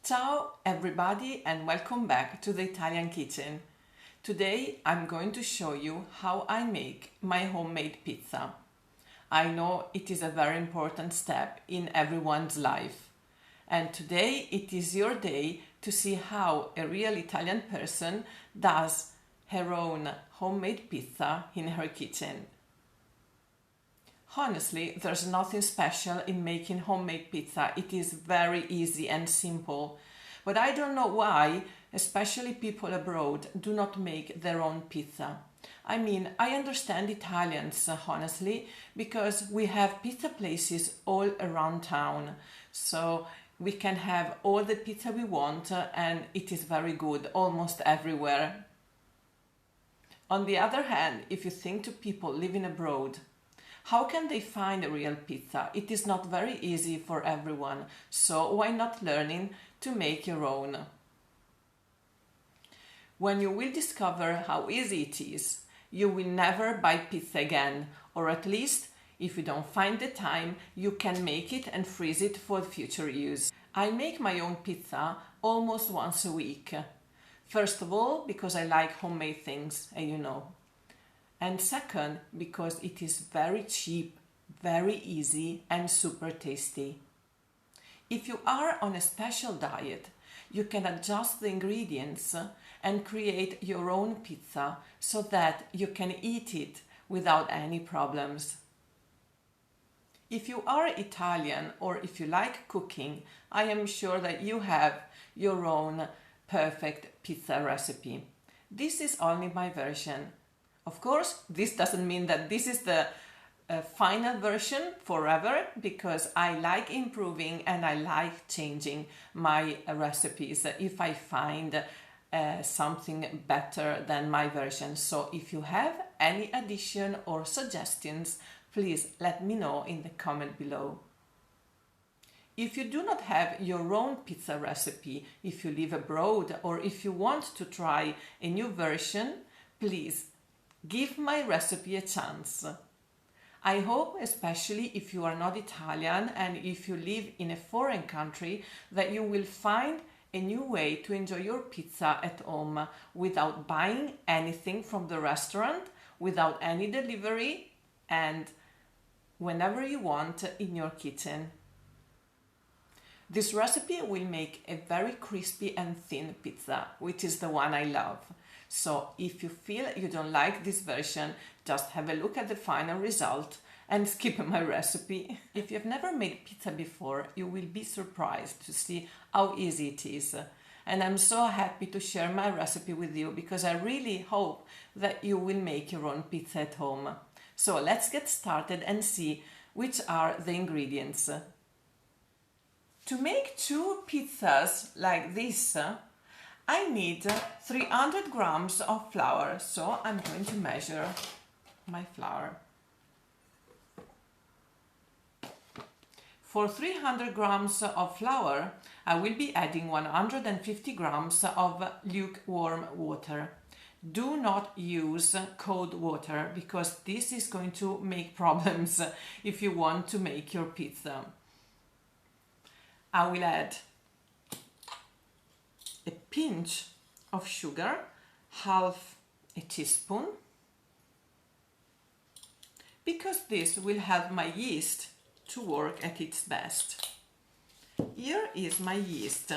Ciao everybody and welcome back to the Italian kitchen. Today I'm going to show you how I make my homemade pizza. I know it is a very important step in everyone's life. And today it is your day to see how a real Italian person does her own homemade pizza in her kitchen. Honestly, there's nothing special in making homemade pizza. It is very easy and simple. But I don't know why, especially people abroad, do not make their own pizza. I mean, I understand Italians, honestly, because we have pizza places all around town. So we can have all the pizza we want and it is very good almost everywhere. On the other hand, if you think to people living abroad, how can they find a real pizza? It is not very easy for everyone, so why not learning to make your own? When you will discover how easy it is, you will never buy pizza again, or at least, if you don't find the time, you can make it and freeze it for future use. I make my own pizza almost once a week. First of all, because I like homemade things, and you know. And second, because it is very cheap, very easy and super tasty. If you are on a special diet, you can adjust the ingredients and create your own pizza so that you can eat it without any problems. If you are Italian or if you like cooking, I am sure that you have your own perfect pizza recipe. This is only my version. Of course, this doesn't mean that this is the final version forever, because I like improving and I like changing my recipes if I find something better than my version. So if you have any addition or suggestions, please let me know in the comment below. If you do not have your own pizza recipe, if you live abroad or if you want to try a new version, please give my recipe a chance. I hope, especially if you are not Italian and if you live in a foreign country, that you will find a new way to enjoy your pizza at home without buying anything from the restaurant, without any delivery, and whenever you want in your kitchen. This recipe will make a very crispy and thin pizza, which is the one I love. So if you feel you don't like this version, just have a look at the final result and skip my recipe. If you've never made pizza before, you will be surprised to see how easy it is. And I'm so happy to share my recipe with you because I really hope that you will make your own pizza at home. So let's get started and see which are the ingredients. To make 2 pizzas like this, I need 300 grams of flour, so I'm going to measure my flour. For 300 grams of flour, I will be adding 150 grams of lukewarm water. Do not use cold water because this is going to make problems if you want to make your pizza. I will add a pinch of sugar, half a teaspoon, because this will help my yeast to work at its best. Here is my yeast.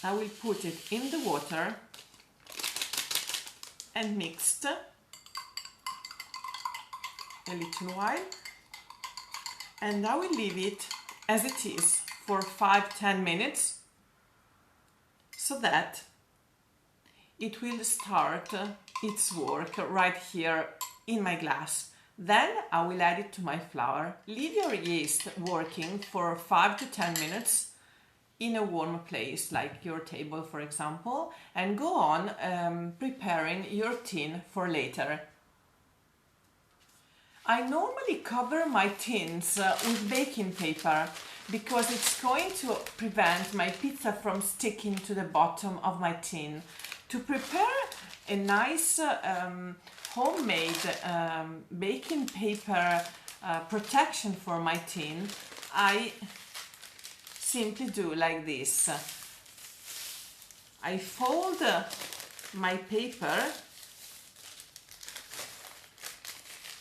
I will put it in the water and mix a little while, and I will leave it as it is for 5-10 minutes so that it will start its work right here in my glass. Then I will add it to my flour. Leave your yeast working for 5 to 10 minutes in a warm place like your table, for example, and go on preparing your tin for later. I normally cover my tins with baking paper because it's going to prevent my pizza from sticking to the bottom of my tin. To prepare a nice homemade baking paper protection for my tin, I simply do like this. I fold my paper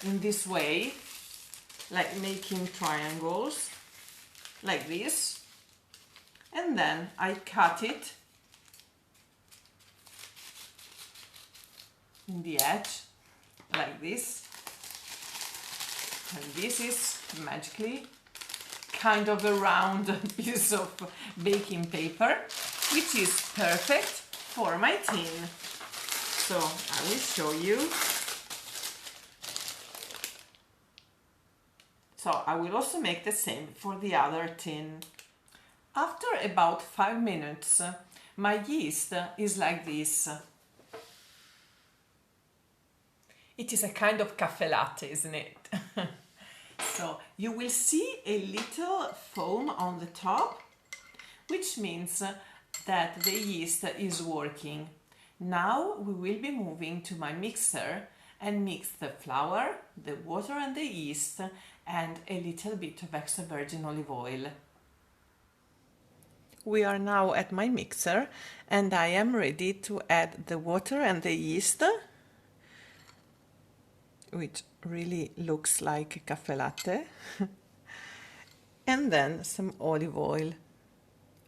in this way, like making triangles, like this, and then I cut it in the edge, like this, and this is magically kind of a round piece of baking paper, which is perfect for my tin. So I will show you. So I will also make the same for the other tin. After about 5 minutes, my yeast is like this. It is a kind of cafe latte, isn't it? So you will see a little foam on the top, which means that the yeast is working. Now we will be moving to my mixer and mix the flour, the water and the yeast, and a little bit of extra virgin olive oil. We are now at my mixer and I am ready to add the water and the yeast, which really looks like a cafe latte, and then some olive oil.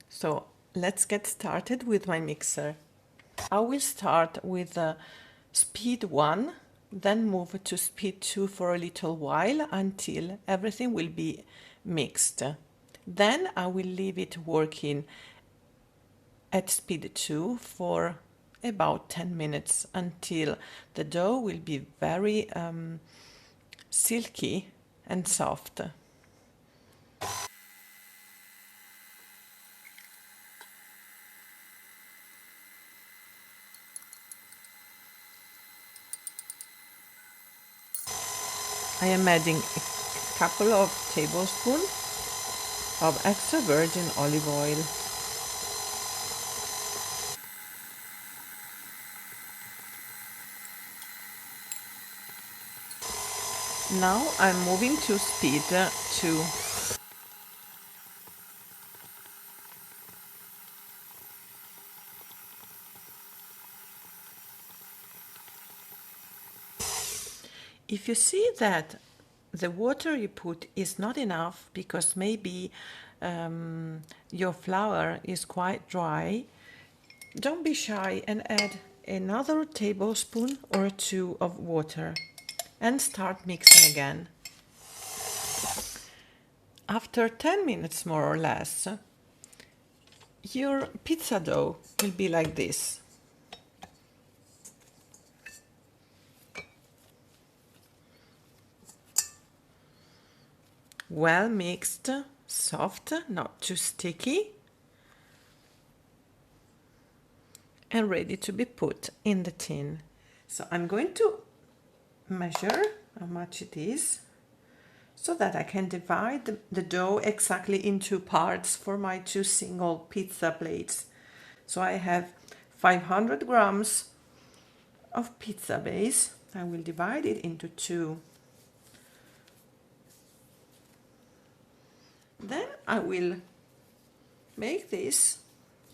So let's get started with my mixer. I will start with speed 1, then move to speed 2 for a little while until everything will be mixed. Then I will leave it working at speed 2 for about 10 minutes until the dough will be very silky and soft. I am adding a couple of tablespoons of extra virgin olive oil. Now I'm moving to speed 2. If you see that the water you put is not enough because maybe your flour is quite dry, don't be shy and add another tablespoon or 2 of water and start mixing again. After 10 minutes more or less, your pizza dough will be like this. Well mixed, soft, not too sticky, and ready to be put in the tin. So I'm going to measure how much it is so that I can divide the dough exactly in 2 parts for my 2 single pizza plates. So I have 500 grams of pizza base. I will divide it into 2. Then I will make this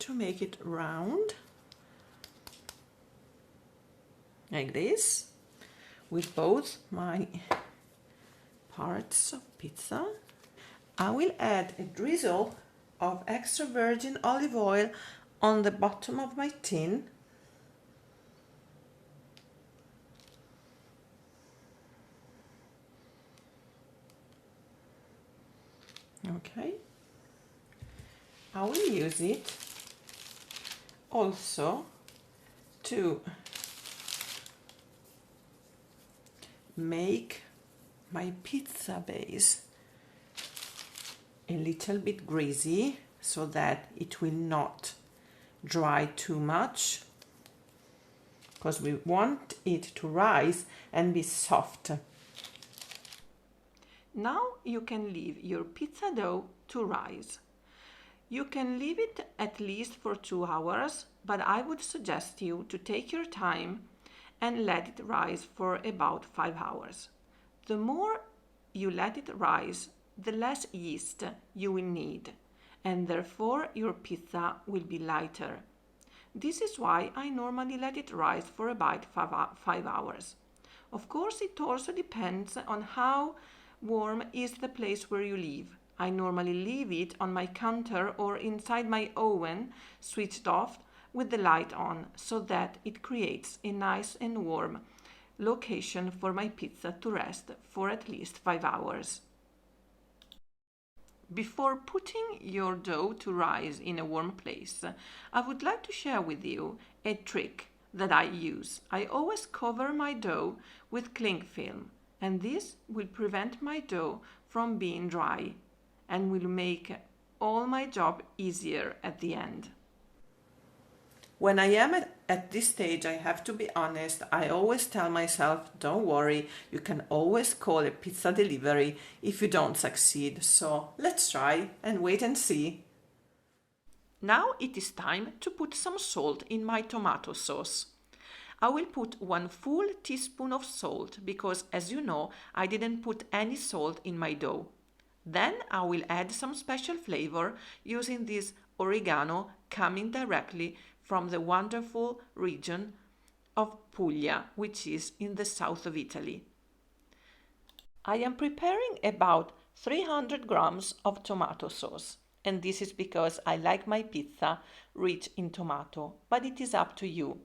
to make it round, like this, with both my parts of pizza. I will add a drizzle of extra virgin olive oil on the bottom of my tin. Okay, I will use it also to make my pizza base a little bit greasy so that it will not dry too much, because we want it to rise and be soft. Now you can leave your pizza dough to rise. You can leave it at least for 2 hours, but I would suggest you to take your time and let it rise for about 5 hours. The more you let it rise, the less yeast you will need, and therefore your pizza will be lighter. This is why I normally let it rise for about 5 hours. Of course, it also depends on how warm is the place where you live. I normally leave it on my counter or inside my oven, switched off with the light on, so that it creates a nice and warm location for my pizza to rest for at least 5 hours. Before putting your dough to rise in a warm place, I would like to share with you a trick that I use. I always cover my dough with cling film, and this will prevent my dough from being dry and will make all my job easier at the end. When I am at this stage, I have to be honest, I always tell myself, don't worry, you can always call a pizza delivery if you don't succeed. So let's try and wait and see. Now it is time to put some salt in my tomato sauce. I will put 1 full teaspoon of salt because, as you know, I didn't put any salt in my dough. Then I will add some special flavor using this oregano coming directly from the wonderful region of Puglia, which is in the south of Italy. I am preparing about 300 grams of tomato sauce, and this is because I like my pizza rich in tomato, but it is up to you.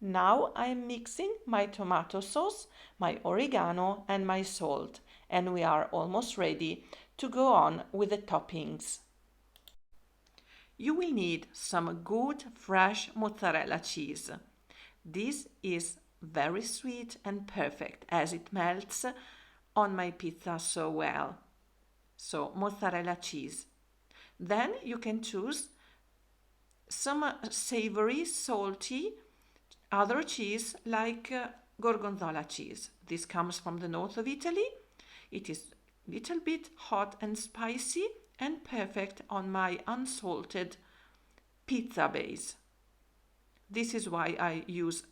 Now I am mixing my tomato sauce, my oregano and my salt, and we are almost ready to go on with the toppings. You will need some good fresh mozzarella cheese. This is very sweet and perfect as it melts on my pizza so well. So mozzarella cheese. Then you can choose some savory, salty, other cheese like gorgonzola cheese. This comes from the north of Italy. It is a little bit hot and spicy and perfect on my unsalted pizza base. This is why I use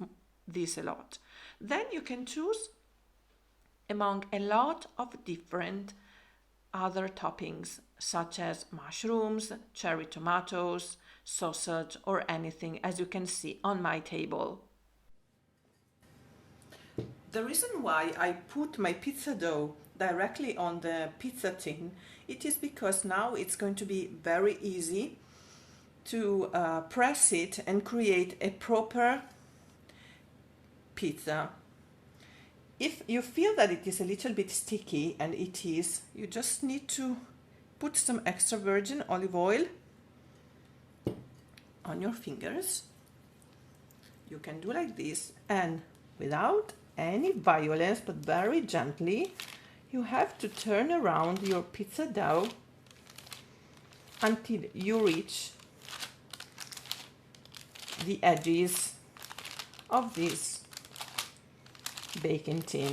this a lot. Then you can choose among a lot of different other toppings such as mushrooms, cherry tomatoes, sausage or anything, as you can see on my table. The reason why I put my pizza dough directly on the pizza tin, it is because now it's going to be very easy to press it and create a proper pizza. If you feel that it is a little bit sticky, and it is, you just need to put some extra virgin olive oil on your fingers. You can do like this, and without any violence but very gently, you have to turn around your pizza dough until you reach the edges of this baking tin.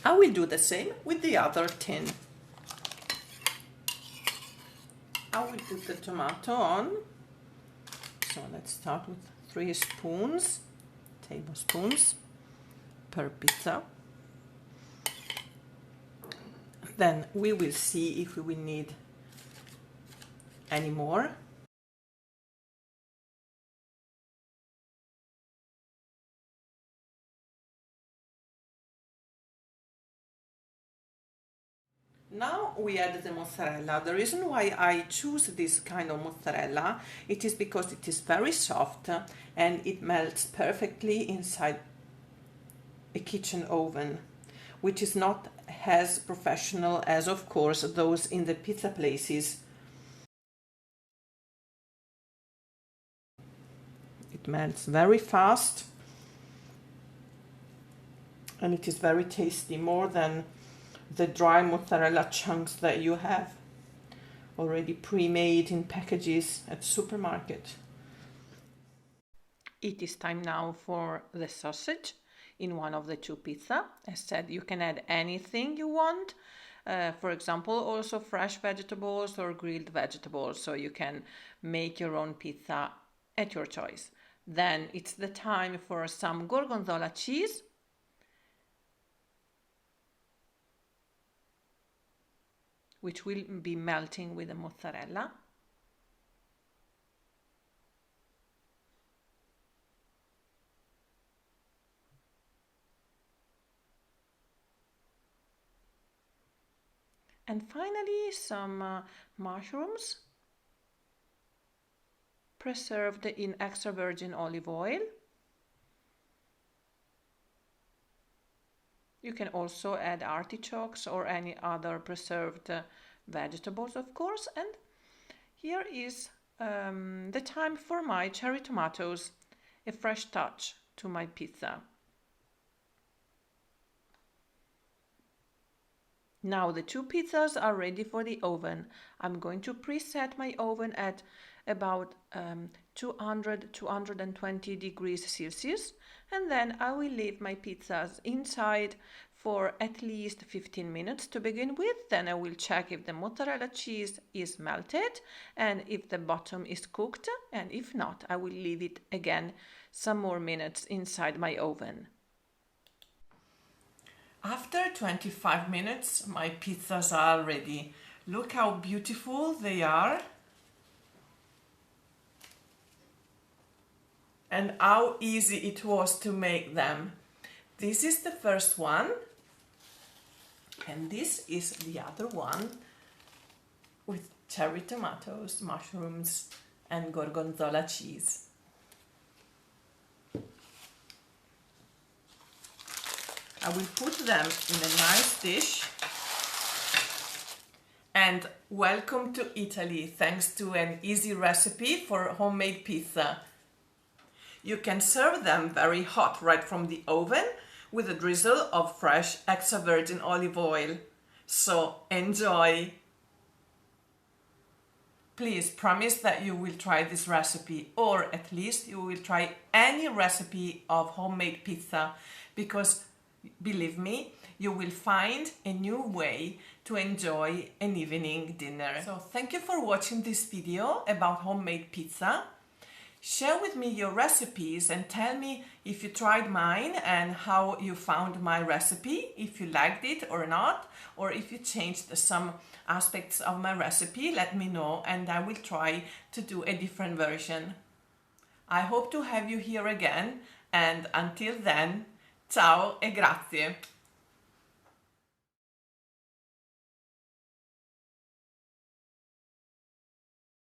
I will do the same with the other tin. I will put the tomato on. So let's start with 3 tablespoons per pizza. Then we will see if we will need any more. Now we add the mozzarella. The reason why I choose this kind of mozzarella, it is because it is very soft and it melts perfectly inside a kitchen oven, which is not as professional as, of course, those in the pizza places. It melts very fast and it is very tasty, more than the dry mozzarella chunks that you have already pre-made in packages at supermarket. It is time now for the sausage in one of the 2 pizza. As said, you can add anything you want. For example, also fresh vegetables or grilled vegetables, so you can make your own pizza at your choice. Then it's the time for some gorgonzola cheese. Which will be melting with the mozzarella. And finally, some mushrooms preserved in extra virgin olive oil. You can also add artichokes or any other preserved vegetables, of course. And here is the time for my cherry tomatoes, a fresh touch to my pizza. Now the two pizzas are ready for the oven. I'm going to preset my oven at about 200-220 degrees Celsius, and then I will leave my pizzas inside for at least 15 minutes to begin with. Then I will check if the mozzarella cheese is melted and if the bottom is cooked, and if not, I will leave it again some more minutes inside my oven. After 25 minutes, my pizzas are ready. Look how beautiful they are. And how easy it was to make them. This is the first one. And this is the other one with cherry tomatoes, mushrooms, and gorgonzola cheese. I will put them in a nice dish. And welcome to Italy, thanks to an easy recipe for homemade pizza. You can serve them very hot right from the oven with a drizzle of fresh extra virgin olive oil. So enjoy! Please promise that you will try this recipe, or at least you will try any recipe of homemade pizza, because believe me, you will find a new way to enjoy an evening dinner. So thank you for watching this video about homemade pizza. Share with me your recipes and tell me if you tried mine and how you found my recipe, if you liked it or not, or if you changed some aspects of my recipe. Let me know and I will try to do a different version. I hope to have you here again, and until then, ciao e grazie!